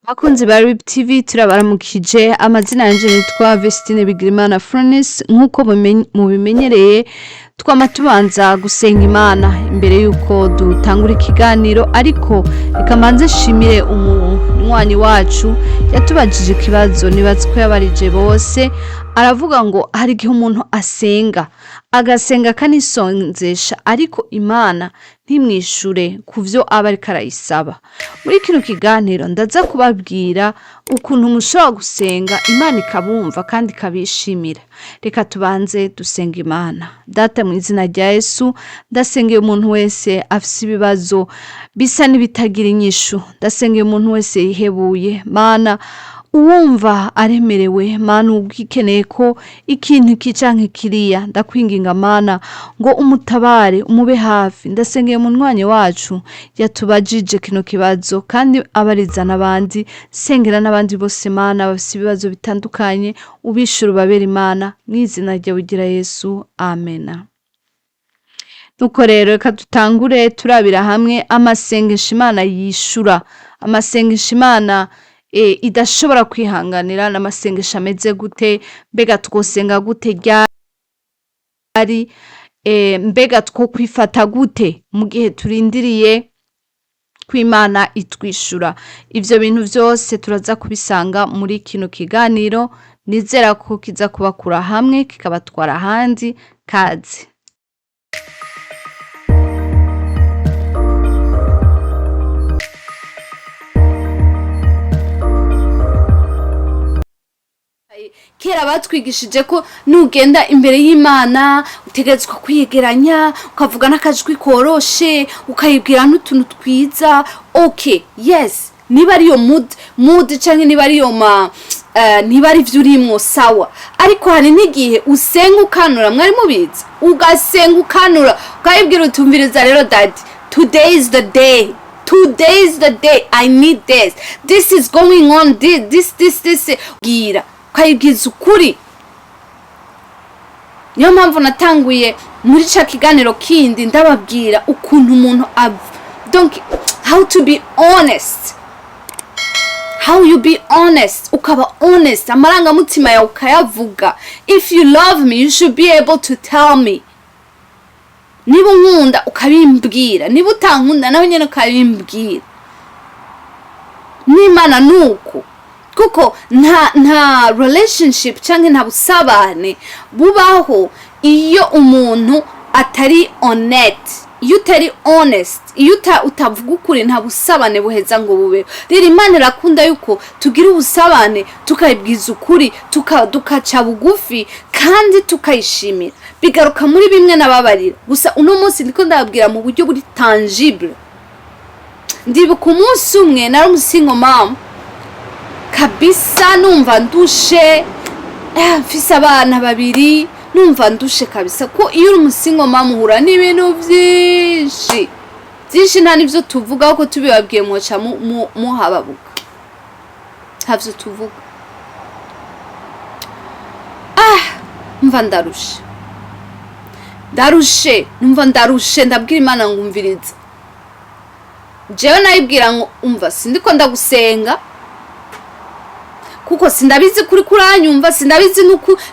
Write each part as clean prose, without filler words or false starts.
Bakunzi ba RIB TV turabaramukije amazina yanje nitwa Vestine Bigirimana Furnace nkuko mubimenyereye twama tubanza gusenga Imana imbere yuko dutangura ikiganiro ariko reka manze shimire umunywanyi wacu yatubajije ikibazo nibatse ko yabarije bose aravuga ngo hari igihe umuntu agasenga kanisonzesha ariko Imana ntimwishure kuvyo aba ariko arayisaba. Muri kino kiganiro ndaza kubabwira ukuntu mushobora gusenga Imana ikabumva kandi ikabishimira. Reka tubanze dusenga Imana. Data mu izina rya Yesu ndasengeye umuntu wese afise ibibazo bisa n'ibitagira inyishu. Ndasengeye umuntu wese yihebuye. Mana uwumva aremerewe Mana ubwikeneye ko ikintu kicanke kiriya ndakwinginga Mana ngo umutabare umube hafi. Ndasengeye umunywanyi wacu yatubajije kino kibazo kandi abariza n'abandi sengera n'abandi bose Mana bafise ibibazo bitandukanye ubishura babera Imana mwizina rya ugira Yesu amena. Nuko rero reka dutangure turabira hamwe amasengesho Imana yishura, amasengesho Imana idashobora kwihanganira n'amasengesho ameze gute, mbega twosenga gute ryari, mbega two kwifata gute mu gihe turindiriye kw'Imana itwishura. Ivyo bintu vyose turaza kubisanga muri kino kiganiro, nizera ko kiza kubakura hamwe kikabatwara ahandi. Kaze. Kera batwigishije ko nugenda imbere y'Imana utegetswe kwiyegeranya ukavuga n'akajwi koroshe ukayibwira n'utuntu twiza. Okay, yes, niba ari yo mood canke niba ari yo niba ari vyo urimwo sawa, ariko hari n'igihe usenga ukanura, mwari mubizi, ugasenga ukanura ukayibwira utumviriza rero daddy, today is the day, I need this is going on, this gira ukayibwiza ukuri. Niyo mpamvu natanguye muri ca kiganiro kindi ndababwira ukuntu umuntu donc how to be honest, how you be honest, ukaba honest, amarangamutima yawe ukayavuga. If you love me you should be able to tell me. Niba unkunda ukabimbwira, niba utankunda nawe nyene ukabimbwira. N'Imana nuko kuko nta relationship canke nta busabane bubaho iyo umuntu atari honest, iyo utari honest, iyo utavuga ukuri nta busabane buheza ngo bube. Rero Imana irakunda yuko tugira ubusabane tukayibwiza ukuri tukaca bugufi kandi tukayishimira. Bigaruka muri bimwe nababarira gusa uno munsi ndiko ndababwira mu buryo buri tangible. Ndibuka umunsi umwe nari umusingo mama kabisa, numva ndushe, mfise abana babiri, numva ndushe kabisa. Ko iyo uri umusingo mama uhura n'ibintu vyinshi nta nivyo tuvuga ko tubibabwiye mwoca muhababuka, havyo tuvuga. Numva ndarushe ndabwira Imana ngo umviriza. Jewe nayibwira ngo umva sindiko ndagusenga kuko sindabizi kuri kuranyumva, sindabizi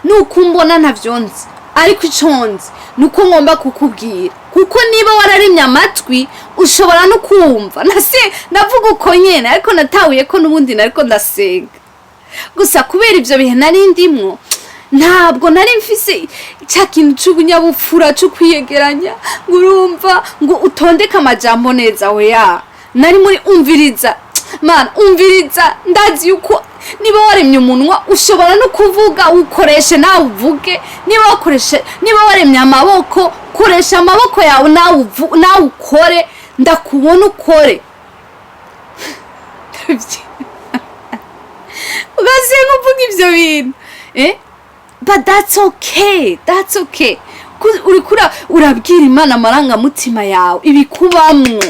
nuko mbona ntavyonzi, ariko iconzi nuko ngomba kukubwira kuko niba wararemye amatwi ushobora no kumva. Navuga uko nyene ariko natahuye ko nubundi nariko ndasenga gusa kubera ivyo bihe nari ndimwo ntabwo nari mfise cya kintu c'ubunyabupfura cyo kwiyegeranya ngo urumva ngo utondeka amajambo neza. Oya, nari muri umviriza man, umviriza. Ndazi yuko niba waremye umunwa ushobora no kuvuga, ukoreshe nawe uvuge. Niba waremye amaboko koresha amaboko yawe nawe ukore, ndakubona ukore. Ugasenga uvuga ivyo bintu but that's okay. Urabwira Imana amarangamutima yawe ibikubamwo,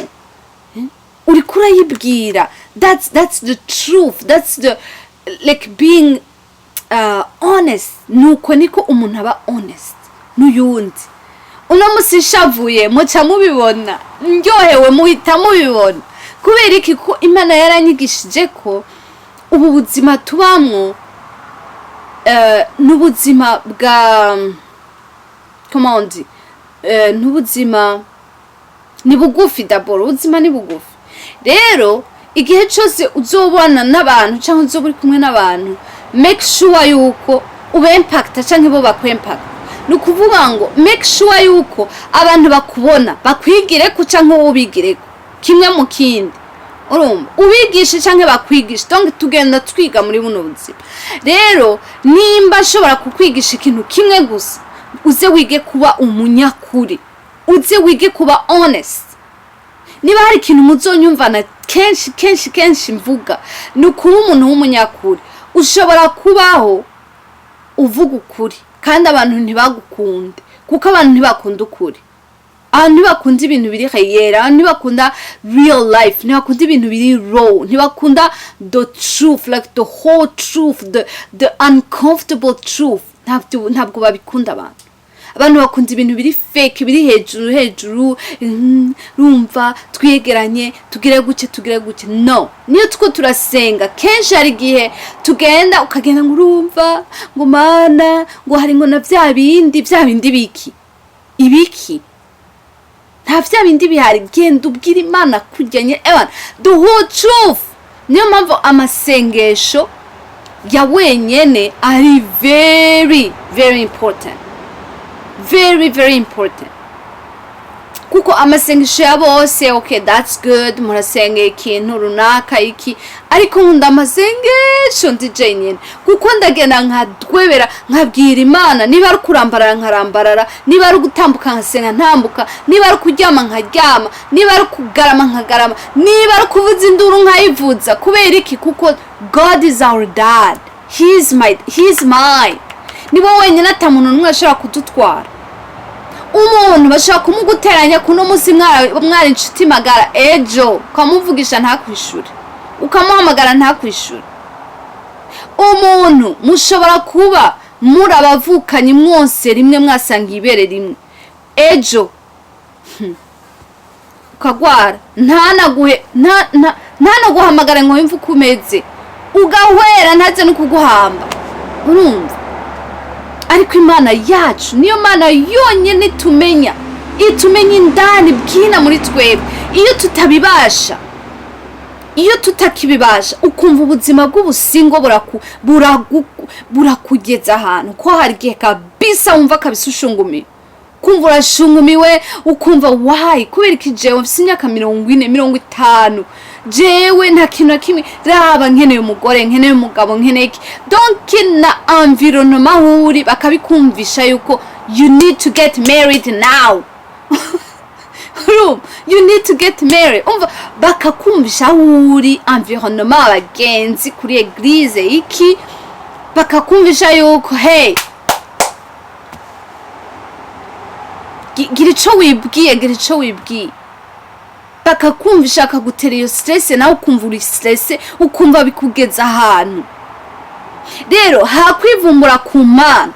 urikura yibwira. That's the truth, that's the like being honest. Nuko niko umuntu aba honest n'uyundi. Uno musi shavuye muca mubibona, ndyohewe muhita mubibona. kubera iki ko Imana yaranyigishije ko ubu buzima tubamwo n'ubuzima bwa komandi n'ubuzima ni bugufi daboro, ubuzima ni bugufi. Rero igihe cyose uzobona n'abantu cyangwa uzoba uri kumwe n'abantu, make sure yuko ube impacta cyangwa bo bakwimpact. Nukuvuga ngo make sure yuko abantu bakubona bakwigire ku cyangwa ubigire kimwe mu kindi. Urumva ubigisha cyangwa bakwigisha, donc tugenda twiga muri buno buzima. Rero nimba ashobora kukwigisha ikintu kimwe gusa, uze wige kuba umunyakuri, uze wige kuba honest. Niba hari ikintu muzonyumvana kenshi mvuga, ni kuba umuntu w'umunyakuri. Ushobora kubaho uvuga ukuri kandi abantu ntibagukunde, kuko abantu ntibakunda ukuri. Abantu ntibakunda ibintu biri khayera, abantu ntibakunda real life, ntibakunda ibintu biri raw, ntibakunda the truth, like the whole truth, the uncomfortable truth. Ntabwo babikunda abantu. Abantu bakunda ibintu biri fake, biri hejuru, rumva twiyegeranye tugire guke. No, niyo tuko turasenga kenshi hari gihe tugenda ukagenda ngo urumva ngo Mana ngo hari ngo na bya bindi ibiki nta vya bindi bihari. Genda ubwira Imana kujyanye the whole truth. Niyo mpamvu amasengesho ya wenyene ari very important, very important. Kuko amasengesho ya bose okay, that's good, murasenga ikintu runaka iki, ariko nkunda amasengesho ndije nyene kuko ndagenda nkadwebera nkabwira Imana, niba ari kurambarara nkarambarara, niba ari gutambuka nkasenga ntambuka, niba ari kuryama nkaryama, niba ari kugarama nkagarama, niba ari kuvuza induru nkayivuza. Kubera iki? Kuko God is our dad, he is mine. Nibo wenyine atamuntu numwe ashobora kudutwara. Umuntu bashaka kumuguteranya kuno musi mwari inshuti magara, ejo ukamuvugisha ntakwishura, ukamuhamagara ntakwishura. Umuntu mushobora kuba muri abavukanye mwose rimwe mwasanga ibere rimwe, ejo ukagwara ntanaguhamagara ngo yumve uko umeze, ugahwera ntaze no kuguhamba. Urumva? Ariko Imana yacu niyo Mana yonyine itumenya indani bwina muri twebwe. Iyo tutakibibasha ukumva ubuzima bw'ubusingo burakugeza ahantu ko hari gihe kabisa wumva kabisa ushungumiwe, kumva urashungumiwe, ukumva why kubera iki jewe mfise imyaka 40 50 jewe nta kintu na kimwe raba, nkeneye umugore, nkeneye umugabo, nkeneye iki. Donc na environnement huri bakabikumvisha yuko you need to get married now. You need to get married. Umva bakakumvisha huri environnement abagenzi kuri eglise iki, bakakumvisha yuko hey gira ico wibwiye, bakakumvisha akagutera iyo stress, nawe ukumva uri stress, ukumva bikugeza ahantu. Rero hakwivumbura ku Mana,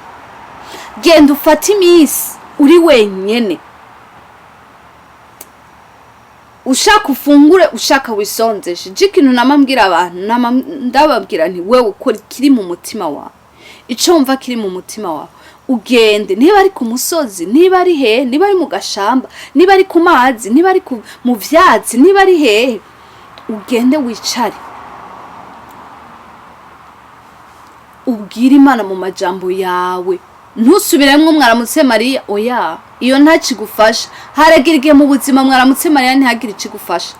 genda ufata iminsi uri wenyene, ushaka ufungure, ushaka wisonzeshe. Ikintu namambwira abantu, ndababwira nti wewe ukora kiri mu mutima wawe, ico wumva kiri mu mutima wawe, ugende. Niba ari ku musozi, niba ari hehe, niba ari mu gashamba, niba ari ku mazi, niba ari mu vyatsi, niba ari hehe, ugende wicare ubwira Imana mu majambo yawe. Ntusubiremwe mwaramutse Mariya, oya, iyo nta kigufasha. Haragira igihe mu buzima mwaramutse Mariya ntihagira ikigufasha.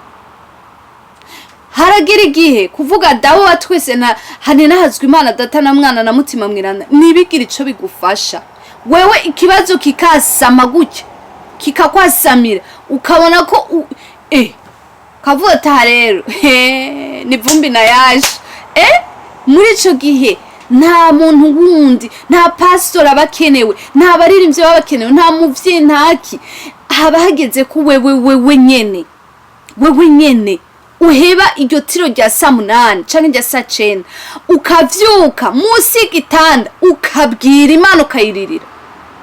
Haragira igihe kuvuga dawe wa twese hani nahazwe Imana data na mwana na mutima mwirana, nibigira ico bigufasha. Wewe ikibazo kikasama gutya, kikakwasamira, ukabona ko kavuga ta rero ni vumbi na yaje. Muri ico gihe nta muntu wundi, nta pastor abakenewe, nta baririmbyi babakenewe, nta muvyi ntaki. Haba hageze ko wewe nyene uheba iryo tiro rya saa 8 canke rya saa 9, ukavyuka musi y'igitanda ukabwira Imana, ukayiririra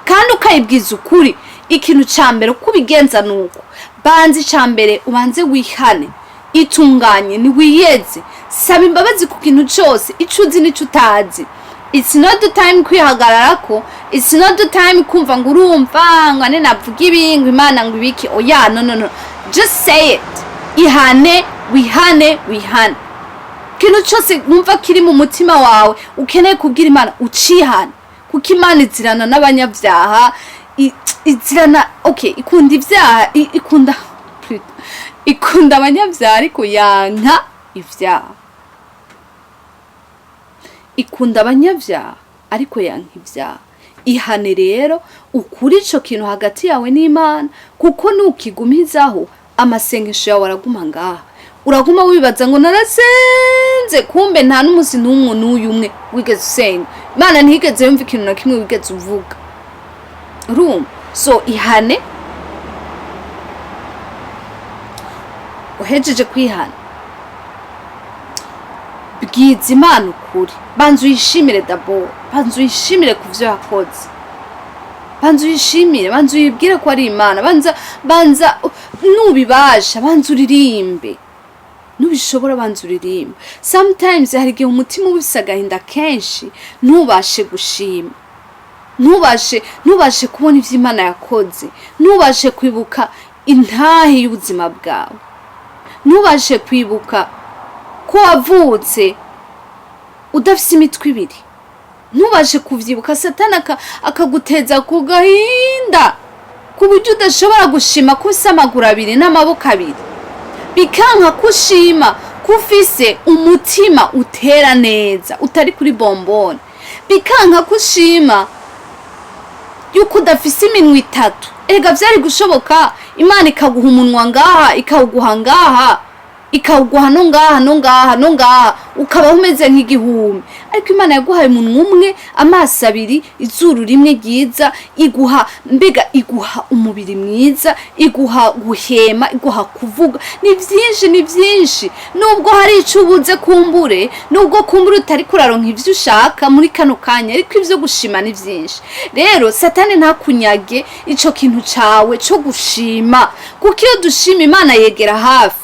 kandi ukayibwiza ukuri. Ikintu ca mbere kubigenza nuko banzi ca mbere ubanze wihane, itunganye niwiyeze saba imbabazi ku kintu cyose ico uzi n'ico utazi. It's not the time kwihagararako, it's not the time kumva ngo urumva ngo ane navuga ibingo Imana ngo ibiki. Oya, no, just say it. Ihane, wihane. Kintu cyose numva kiri mu mutima wawe ukeneye kubwira Imana ucihane, kuko Imana izirana n'abanyabyaha, izirana ikunda ibyaha, ikunda abanyabyaha ariko yanka ibyaha. Ikunda abanyabyaha ariko yanka ibyaha. Ihane rero ukuri ico kintu hagati yawe n'Imana, kuko nukigumizaho amasengesho yawe araguma ngaha. Uraguma wibaza ngo narasenze, kumbe nta n'umusi n'umwe n'uyu umwe wigeze usenga. Imana ntigeze yumva ikintu na kimwe wigeze uvuga. So ihane. Uhejeje kwihana, bwiza Imana ukuri. Banza uyishimire d'abord, banza uyishimire kuvyo yakoze, banza uyishimire, banza uyibwire ko ari Imana, banza nubibasha banza uririmbe, nubishobora banza uririmbe. Sometimes hari igihe umutima ubisa agahinda kenshi ntubashe gushima, ntubashe kubona ivyo Imana yakoze, ntubashe kwibuka intahe y'ubuzima bwawe, ntubashe kwibuka ko wavutse udafise imitwe ibiri, ntubashe kuvyibuka Satani akaguteza ku gahinda ku buryo udashobora gushima ko ufise amaguru abiri n'amaboko abiri, bikanka kushima ko ufise umutima utera neza utari kuri bombone, bikanka kushima yuko udafise iminwa itatu. Ega vyari gushoboka Imana ikaguha umunwa ngaha, ikawuguha ngaha, ikawuguha no ngaha, ukaba umeze nk'igihumi. Ariko Imana yaguhaye umunwa umwe, amaso abiri, izuru rimwe ryiza, iguha umubiri mwiza, iguha guhema, iguha kuvuga. Ni vyinshi. Nubwo hari ico ubuze kumbure, nubwo kumbure utari kuraronka ivyo ushaka muri kano kanya, ariko ivyo gushima ni vyinshi. Rero Satani ntakunyage ico kintu cawe co gushima, kuko iyo dushima Imana yegera hafi.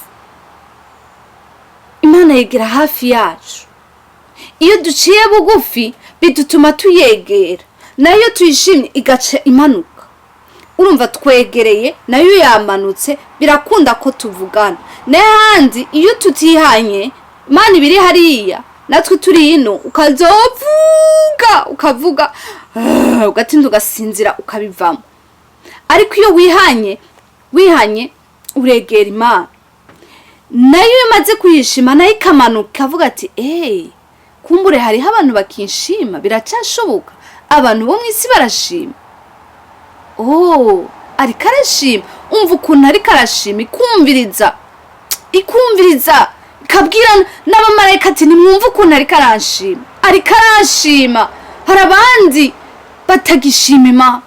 Imana yegera hafi yacu. Iyo duciye bugufi bidutuma tuyegera, nayo tuyishimye igaca imanuka. Urumva twegereye nayo yamanutse, birakunda ko tuvugana. N'ahandi iyo tutihanye Imana ibiri hariya natwe turi ino, ukavuga ugatinda ugasinzira ukabivamo. Ariko iyo wihanye uregera Imana, nayo yamaze kuyishima nayo ikamanuka ikavuga ati kumbure hariho abantu bakinshima, biracashoboka, abantu bo mw'isi barashima. Ariko arashima, umva ukuntu ariko arashima, ikumviriza ikabwira n'abamarayika ati nimwumva ukuntu ariko arashima. Hari abandi batagishima Imana,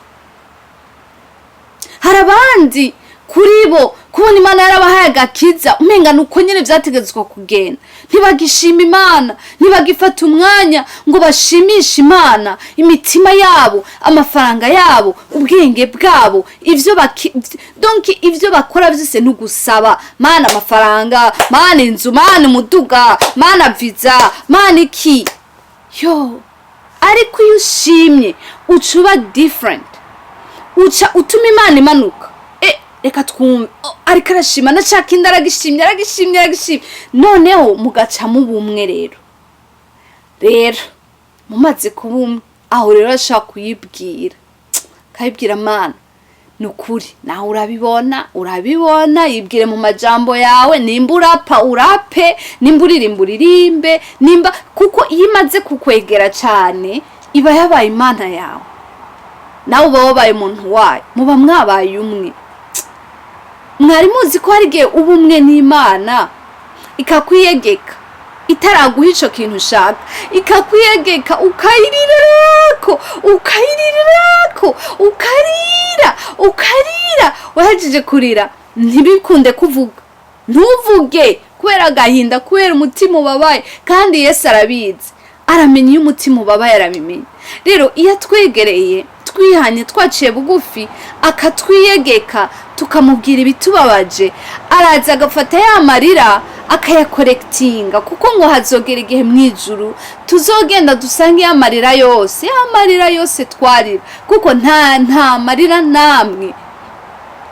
hari abandi kuri bo kubona Imana yarabahaye agakiza umenga nuko nyene vyategetswe kugenda, ntibagishima Imana, ntibagifata umwanya ngo bashimishe Imana. Imitima yabo, amafaranga yabo, ubwenge bwabo, ivyo bakora vyose ntugusaba Mana amafaranga, Mana inzu, Mana umuduga, Mana visa, Mana iki. Ariko iyo ushimye ucuba different, uca utuma Imana imanuka. Reka twumve ariko arashima, nashaka inda aragishimye. Noneho mugaca mu bumwe rero mumaze kubumwe, aho rero ashaka kuyibwira, kayibwira Mana nukuri nawe urabibona, yibwire mu majambo yawe. Nimba urapa urape, nimba uririmba uririmbe, nimba kuko iyo imaze kukwegera cyane iba yabaye Imana yawe, nawe uba wabaye umuntu wayo, muba mwabaye umwe. Mwari muzi ko hari igihe ubumwe n'Imana ikakwiyegeka, itaraguha ico kintu ushaka, ikakwiyegeka ukarira, wahejeje kurira ntibikunde kuvuga, ntuvuge kubera agahinda, kubera umutima ubabaye. Kandi Yesu arabizi, aramenya iyo umutima ubabaye, arabimenya. Rero iyo twegereye twihanye twaciye bugufi akatwiyegeka, tukamubwira ibitubabaje, araza agafata ya marira akayakorektinga, kuko ngo hazogera igihe mwijuru tuzogenda dusanga ya marira yose twarira, kuko nta marira namwe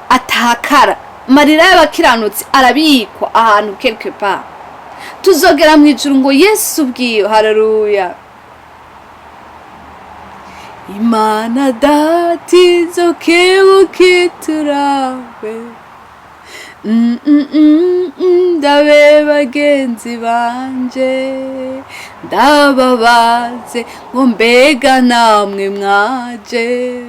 atakara. Marira y'abakiranutsi arabikwa ahantu quelque part. Tuzogera mwijuru ngo Yesu ubwiyo. Haleluya. Imana dati zokebuke turabe, ndabe bagenzi banje, ndababaze ngo mbega namwe mwaje.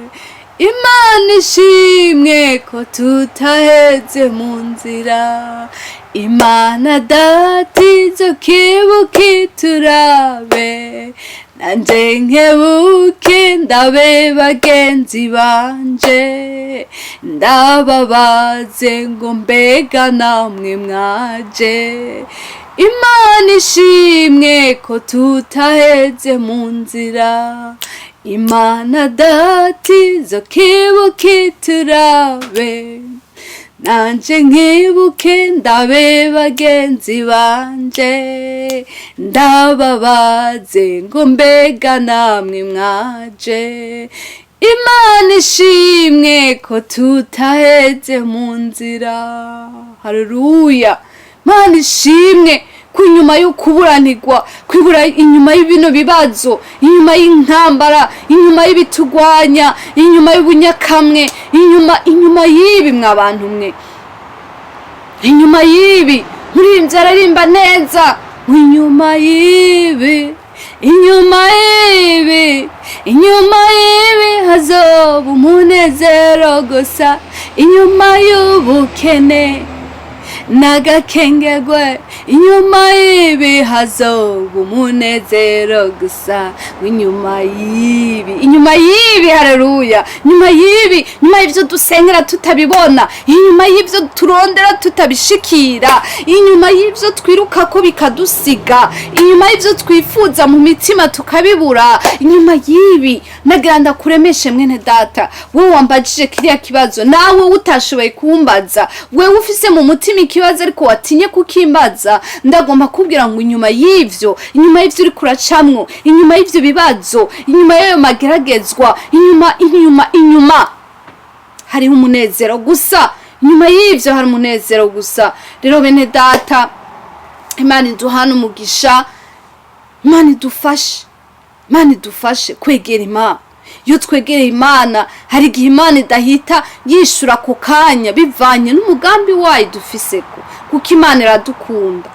Imana ishimwe ko tutaheze mu nzira, Imana dati zokebuke turabe, nanje nkebuke ndabe bagenzi banje, ndababaze ngo mbega namwe mwaje. Imana ishimwe ko tutaheze mu nzira, Imana dati zokebuke turabe, nanje nkibuke ndabe bagenzi banje, ndababaze ngo mbega namwe mwaje. Imana ishimwe ko tutaheze mu nzira. Haleluya. Imana ishimwe ko inyuma yo kuburanirwa, kwibura inyuma y'ibino bibazo, inyuma y'intambara, inyuma y'ibitugwanya, inyuma y'ubunyakamwe, inyuma y'ibi mwabantu mwe, inyuma y'ibi muri ararimba neza, inyuma y'ibi hazoba umunezero gusa, inyuma y'ubukene n'agakengegwe, inyuma y'ibi hazoba umunezero gusa, inyuma y'ibi. Haleluya. Inyuma y'ibyo dusengera tutabibona, inyuma y'ibyo turondera tutabishikira, inyuma y'ibyo twiruka ko bikadusiga, inyuma y'ibyo twifuza mu mitima tukabibura, inyuma y'ibi nagira ndakuremeshe mwene data, wowe wambajije kiriya kibazo, nawe utashoboye kumbaza, wewe ufise mu mutima ikibazo ariko watinye kukimbaza, ndagomba kubwira ngo inyuma y'ivyo uri kuracamwo, inyuma y'ivyo bibazo, inyuma y'ayo mageragezwa, inyuma hariho umunezero gusa. Inyuma y'ivyo hari umunezero gusa. Rero bene data, Imana iduhana umugisha, Imana idufashe kwegera Imana. Iyo twegereye Imana, hari igihe Imana idahita yishura ku kanya bivanye n'umugambi wayo dufiseko, kuko Imana iradukunda.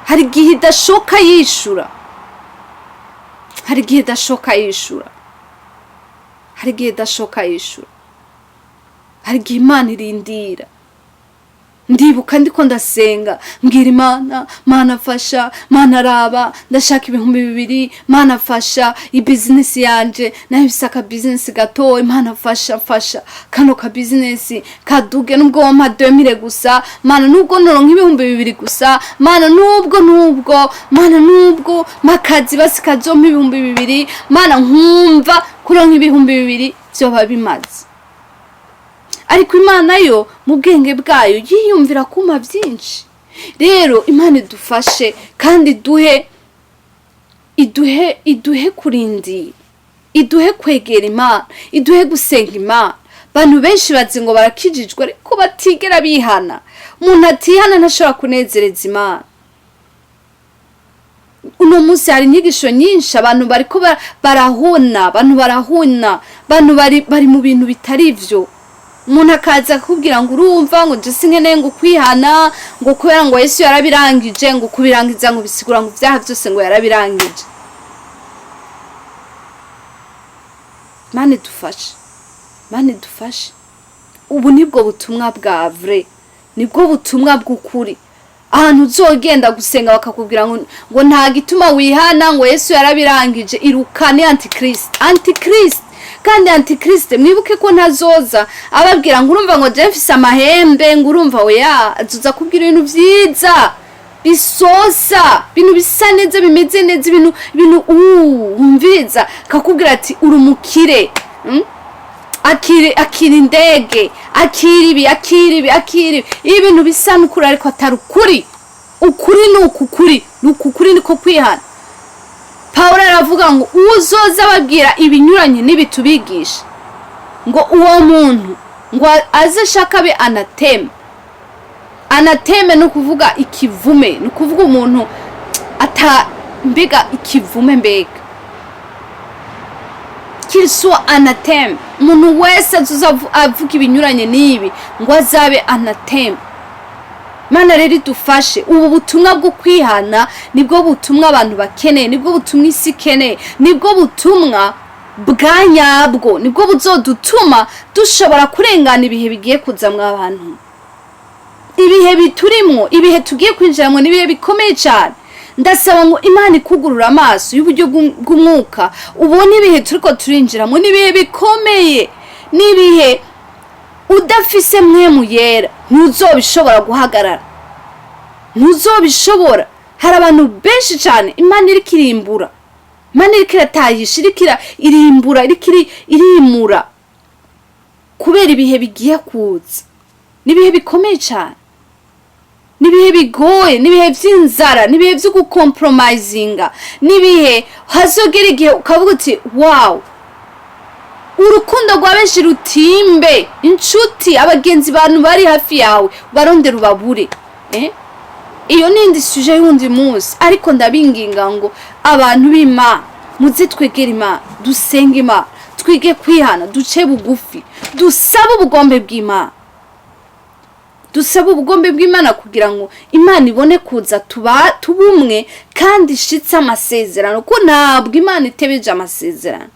Hari igihe idashoka yishura, hari igihe Imana irindira. Ndibuka ndiko ndasenga mbwira Imana, Mana fasha, Mana raba, ndashaka 2,000, Mana fasha business yanje, nayo bisaka business gato, Imana fasha kano ka business kaduge, nubwo wampa 2000 gusa, Mana nubwo noronka 2,000 gusa, Mana nubwo makazi basikazompa 2,000, Mana nkumva kuronka 2,000 byoba bimaze. Ariko Imana yo mu bwenge bwayo yiyumvira kuma byinshi. Rero Imana idufashe kandi iduhe kurindi, iduhe kwegera Imana, iduhe gusenga Imana. Bantu benshi bazi ngo barakijijwe ariko batigera bihana. Umuntu atihana ntashobora kunezereza Imana. Uno munsi hari inyigisho nyinshi, abantu bariko barahuna, abantu bari mu bintu bitari ivyo. Umuntu akaza kubwira ngo urumva ngo je sinkeneye ngo kwihana, ngo kubera ngo Yesu yarabirangije, ngo kubirangiza ngo bisigura ngo vyaha byose ngo yarabirangije. Mane dufashe. Ubu nibwo butumwa bwa vrai, nibwo butumwa bw'ukuri. Ahantu uzogenda gusenga bakakubwira ngo nta gituma wihana, ngo Yesu yarabirangije, irukane antikrist. Kandi antikriste mwibuke ko ntazoza ababwira ngo urumva ngo je mfise amahembe, ngo urumva oya, azoza kubwira ibintu vyiza bisosa, ibintu bisa neza, bimeze neza, ibintu umviriza, kakubwira ati urumukire, akira indege, akira ibi ibintu bisa n'ukuri ariko atari ukuri. Ukuri ni ukuri niko kwihana. Pawulo aravuga ngo uzoza babwira ibinyuranye n'ibitubigisha ngo uwo muntu ngo aze shaka be anateme no kuvuga ikivume, no kuvuga umuntu mbega ikivume mbega kirso anateme. Umuntu wese avuga ibinyuranye n'ibi ngo azabe anateme. Mana rero dufashe ubu butumwa bwo kwihana, nibwo butumwa abantu bakeneye, nibwo butumwa isi ikeneye, nibwo butumwa bwa nyabwo, nibwo buzodutuma dushobora kurengana ibihe bigiye kuzamwa abantu. Ibihe biturimwo, ibihe tugiye kwinjiramwo nibihe bikomeye cyane. Ndasaba ngo Imana ikugurura amaso y'uburyo bw'umwuka, ubone ibihe turiko turinjiramo nibihe bikomeye, nibihe udafise mwemu yera ntuzobishobora guhagarara, ntuzobishobora. Hari abantu benshi cyane Imana iriko irimbura, Imana iriko iratayisha, iriko irimbura, iriko irimura kubera ibihe bigiye kuza. Nibihe bikomeye cyane, nibihe bigoye, nibihe vy'inzara, nibihe vyo gucompromisinga, nibihe hazogera igihe ukavuga uti wow, urukundo rwa benshi rutimbe, inshuti abagenzi bantu bari hafi yawe barondera ubabure. Iyo nindi suje y'undi munsi, ariko ndabinginga ngo abantu b'Imana muze twegera Imana, dusenge Imana, twige kwihana, duce bugufi, dusabe ubugombe bw'Imana, dusabe ubugombe bw'Imana kugira ngo Imana ibone kuza tubumwe kandi ishitse amasezerano, ko ntabwo Imana itebeje amasezerano,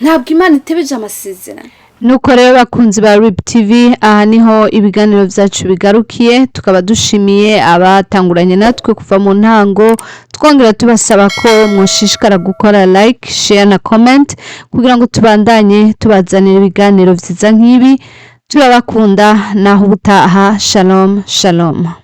ntabwo Imana itebeje amasezerano. Nuko rero bakunzi ba RIB TV, aha niho ibiganiro vyacu bigarukiye. Tukaba dushimiye abatanguranye natwe kuva mu ntango, twongera tubasaba ko mwoshishikara gukora like, share na comment kugira ngo tubandanye tubazanira ibiganiro vyiza nk'ibi. Turabakunda, naho ubutaha. Shalom shalom.